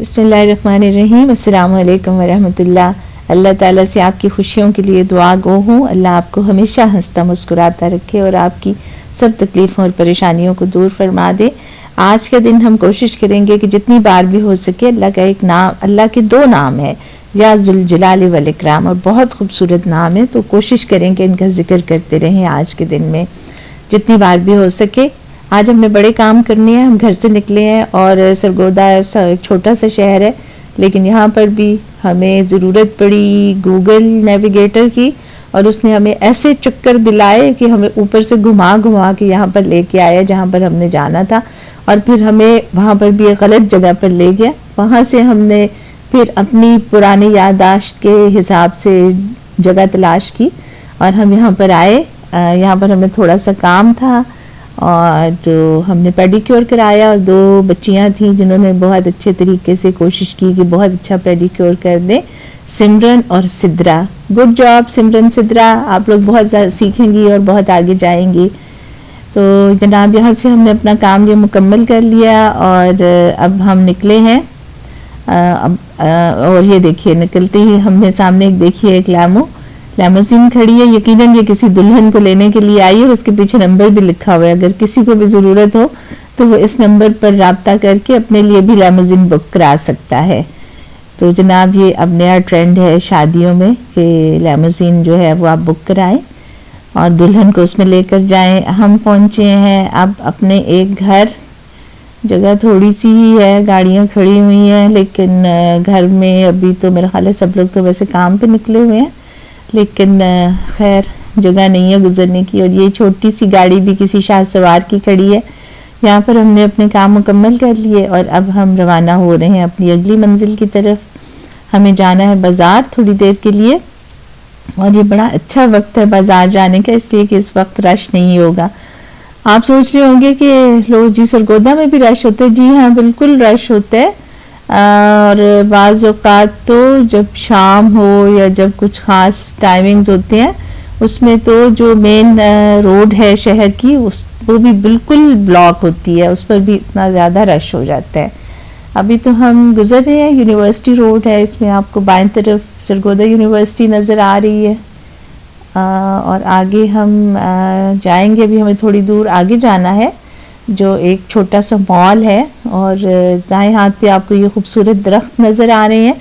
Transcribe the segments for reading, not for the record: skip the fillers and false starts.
बिस्मिल्लाहिर्रहमानिर्रहीम। अस्सलाम वालेकुम वरहमतुल्लाह। अल्लाह ताला से आपकी खुशियों के लिए दुआ गो हूँ। अल्लाह आपको हमेशा हंसता मुस्कुराता रखे और आपकी सब तकलीफ़ों और परेशानियों को दूर फरमा दे। आज का दिन हम कोशिश करेंगे कि जितनी बार भी हो सके अल्लाह का एक नाम, अल्लाह के दो नाम है, या जुल जलाल वल इकराम, और बहुत खूबसूरत नाम है, तो कोशिश करेंगे इनका जिक्र करते रहें आज के दिन में जितनी बार भी हो सके। आज हमने बड़े काम करने हैं, हम घर से निकले हैं और सरगोदा एक छोटा सा शहर है, लेकिन यहाँ पर भी हमें ज़रूरत पड़ी गूगल नेविगेटर की, और उसने हमें ऐसे चक्कर दिलाए कि हमें ऊपर से घुमा घुमा के यहाँ पर लेके आया जहाँ पर हमने जाना था, और फिर हमें वहाँ पर भी एक गलत जगह पर ले गया। वहाँ से हमने फिर अपनी पुरानी याददाश्त के हिसाब से जगह तलाश की और हम यहाँ पर आए। यहाँ पर हमें थोड़ा सा काम था और जो हमने पेडिक्योर कराया, और दो बच्चियाँ थीं जिन्होंने बहुत अच्छे तरीके से कोशिश की कि बहुत अच्छा पेडिक्योर कर दें, सिमरन और सिद्रा। गुड जॉब सिमरन, सिद्रा, आप लोग बहुत सीखेंगी और बहुत आगे जाएंगी। तो जनाब यहाँ से हमने अपना काम ये मुकम्मल कर लिया और अब हम निकले हैं। और ये देखिए निकलते ही हमने सामने देखिए एक लैमोज़िन खड़ी है। यकीनन ये किसी दुल्हन को लेने के लिए आई है और उसके पीछे नंबर भी लिखा हुआ है। अगर किसी को भी ज़रूरत हो तो वो इस नंबर पर राब्ता करके अपने लिए भी लैमोज़िन बुक करा सकता है। तो जनाब ये अब नया ट्रेंड है शादियों में कि लैमोज़िन जो है वो आप बुक कराएं और दुल्हन को उसमें लेकर जाएं। हम पहुंचे हैं अब अपने एक घर, जगह थोड़ी सी ही है, गाड़ियाँ खड़ी हुई हैं, लेकिन घर में अभी तो मेरा ख्याल है सब लोग तो वैसे काम पे निकले हुए हैं, लेकिन खैर जगह नहीं है गुजरने की। और ये छोटी सी गाड़ी भी किसी शाह सवार की खड़ी है। यहाँ पर हमने अपने काम मुकम्मल कर लिए और अब हम रवाना हो रहे हैं अपनी अगली मंजिल की तरफ। हमें जाना है बाज़ार थोड़ी देर के लिए, और ये बड़ा अच्छा वक्त है बाज़ार जाने का, इसलिए कि इस वक्त रश नहीं होगा। आप सोच रहे होंगे कि लो जी सरगोदा में भी रश होता है। जी हाँ, बिल्कुल रश होता है। और बाज़ औक़ात तो जब शाम हो या जब कुछ ख़ास टाइमिंग्स होते हैं उसमें तो जो मेन रोड है शहर की वो भी बिल्कुल ब्लॉक होती है, उस पर भी इतना ज़्यादा रश हो जाता है। अभी तो हम गुज़र रहे हैं, यूनिवर्सिटी रोड है, इसमें आपको बाएं तरफ सरगोदा यूनिवर्सिटी नज़र आ रही है। और आगे हम जाएंगे, अभी हमें थोड़ी दूर आगे जाना है जो एक छोटा सा मॉल है, और दाएं हाथ पे आपको ये खूबसूरत दरख्त नज़र आ रहे हैं।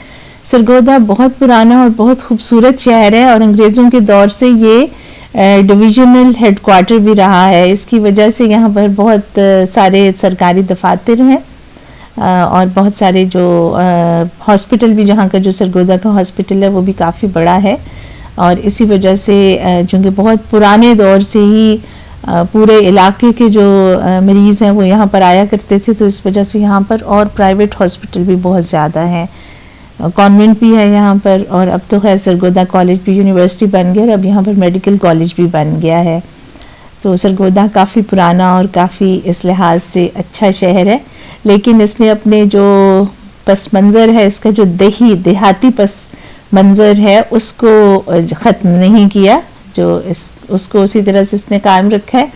सरगोदा बहुत पुराना और बहुत खूबसूरत शहर है और अंग्रेज़ों के दौर से ये डिविजनल हेडक्वार्टर भी रहा है। इसकी वजह से यहाँ पर बहुत सारे सरकारी दफातर हैं और बहुत सारे जो हॉस्पिटल भी, जहाँ का जो सरगोदा का हॉस्पिटल है वो भी काफ़ी बड़ा है। और इसी वजह से चूँकि बहुत पुराने दौर से ही पूरे इलाके के जो मरीज़ हैं वो यहाँ पर आया करते थे, तो इस वजह से यहाँ पर और प्राइवेट हॉस्पिटल भी बहुत ज़्यादा हैं, कॉन्वेंट भी है यहाँ पर। और अब तो खैर सरगोदा कॉलेज भी यूनिवर्सिटी बन गया और अब यहाँ पर मेडिकल कॉलेज भी बन गया है। तो सरगोदा काफ़ी पुराना और काफ़ी इस लिहाज से अच्छा शहर है, लेकिन इसने अपने जो पस मंज़र है, इसका जो देहाती पस मंज़र है उसको ख़त्म नहीं किया, जो उसको उसी तरह से इसने कायम रखा है।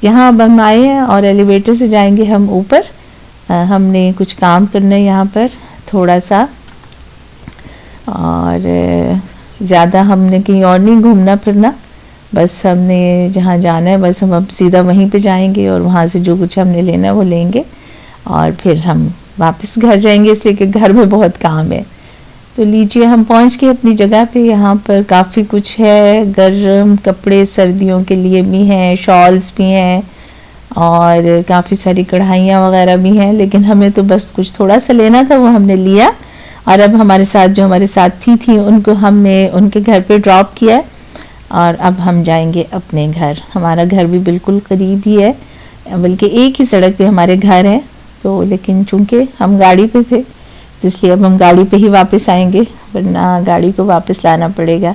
यहाँ अब हम आए हैं और एलिवेटर से जाएंगे हम ऊपर। हमने कुछ काम करना है यहाँ पर थोड़ा सा, और ज़्यादा हमने कहीं और नहीं घूमना फिरना, बस हमने जहाँ जाना है बस हम अब सीधा वहीं पे जाएंगे और वहाँ से जो कुछ हमने लेना है वो लेंगे और फिर हम वापस घर जाएंगे, इसलिए कि घर में बहुत काम है। तो लीजिए हम पहुंच गए अपनी जगह पे। यहाँ पर काफ़ी कुछ है, गर्म कपड़े सर्दियों के लिए भी हैं, शॉल्स भी हैं और काफ़ी सारी कढ़ाइयाँ वगैरह भी हैं, लेकिन हमें तो बस कुछ थोड़ा सा लेना था, वो हमने लिया। और अब हमारे साथ जो हमारे साथी थी उनको हमने उनके घर पे ड्रॉप किया और अब हम जाएंगे अपने घर। हमारा घर भी बिल्कुल करीब ही है, बल्कि एक ही सड़क पे हमारे घर है। तो लेकिन चूँकि हम गाड़ी पे थे इसलिए अब हम गाड़ी पे ही वापस आएंगे, वरना गाड़ी को वापस लाना पड़ेगा।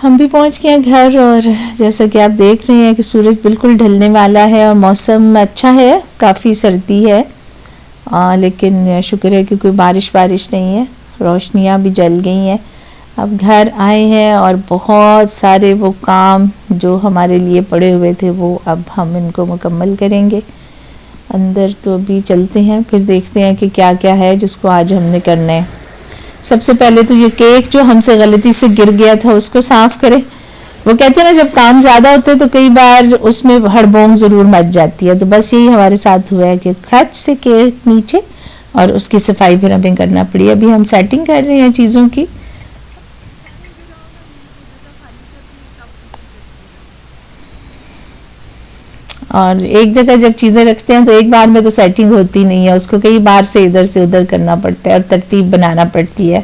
हम भी पहुंच गए घर और जैसा कि आप देख रहे हैं कि सूरज बिल्कुल ढलने वाला है और मौसम अच्छा है, काफ़ी सर्दी है, लेकिन शुक्र है कि कोई बारिश नहीं है, रोशनियां भी जल गई हैं। अब घर आए हैं और बहुत सारे वो काम जो हमारे लिए पड़े हुए थे वो अब हम इनको मुकम्मल करेंगे। اندر تو ابھی چلتے ہیں، پھر دیکھتے ہیں کہ کیا کیا ہے جس کو آج ہم نے کرنا ہے۔ سب سے پہلے تو یہ کیک جو ہم سے غلطی سے گر گیا تھا اس کو صاف کریں۔ وہ کہتے ہیں نا جب کام زیادہ ہوتے ہیں تو کئی بار اس میں ہڑبونگ ضرور مچ جاتی ہے، تو بس یہی ہمارے ساتھ ہوا ہے کہ کھچ سے کیک نیچے اور اس کی صفائی پھر ہمیں کرنا پڑی۔ ابھی ہم سیٹنگ کر رہے ہیں چیزوں کی۔ اور ایک جگہ جب چیزیں رکھتے ہیں تو ایک بار میں تو سیٹنگ ہوتی نہیں ہے، اس کو کئی بار سے ادھر سے ادھر کرنا پڑتا ہے اور ترتیب بنانا پڑتی ہے۔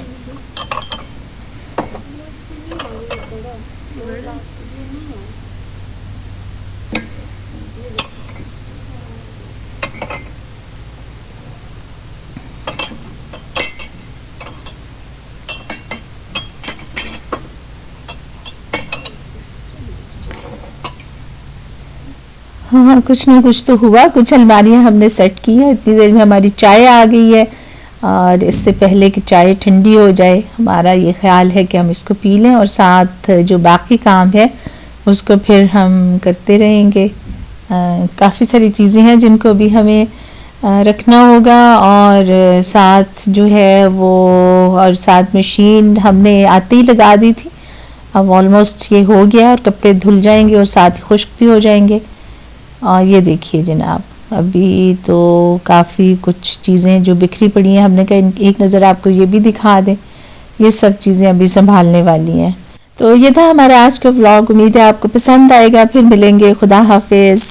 ہاں کچھ نہ کچھ تو ہوا، کچھ الماریاں ہم نے سیٹ کی ہیں، اتنی دیر میں ہماری چائے آ گئی ہے، اور اس سے پہلے کہ چائے ٹھنڈی ہو جائے ہمارا یہ خیال ہے کہ ہم اس کو پی لیں، اور ساتھ جو باقی کام ہے اس کو پھر ہم کرتے رہیں گے۔ کافی ساری چیزیں ہیں جن کو بھی ہمیں رکھنا ہوگا، اور ساتھ جو ہے وہ، اور ساتھ مشین ہم نے آتے ہی لگا دی تھی، اب آلموسٹ یہ ہو گیا اور کپڑے دھل جائیں گے اور ساتھ خشک بھی ہو جائیں گے۔ اور یہ دیکھیے جناب، ابھی تو کافی کچھ چیزیں جو بکھری پڑی ہیں، ہم نے کہا ایک نظر آپ کو یہ بھی دکھا دیں، یہ سب چیزیں ابھی سنبھالنے والی ہیں۔ تو یہ تھا ہمارا آج کا ولاگ، امید ہے آپ کو پسند آئے گا، پھر ملیں گے، خدا حافظ۔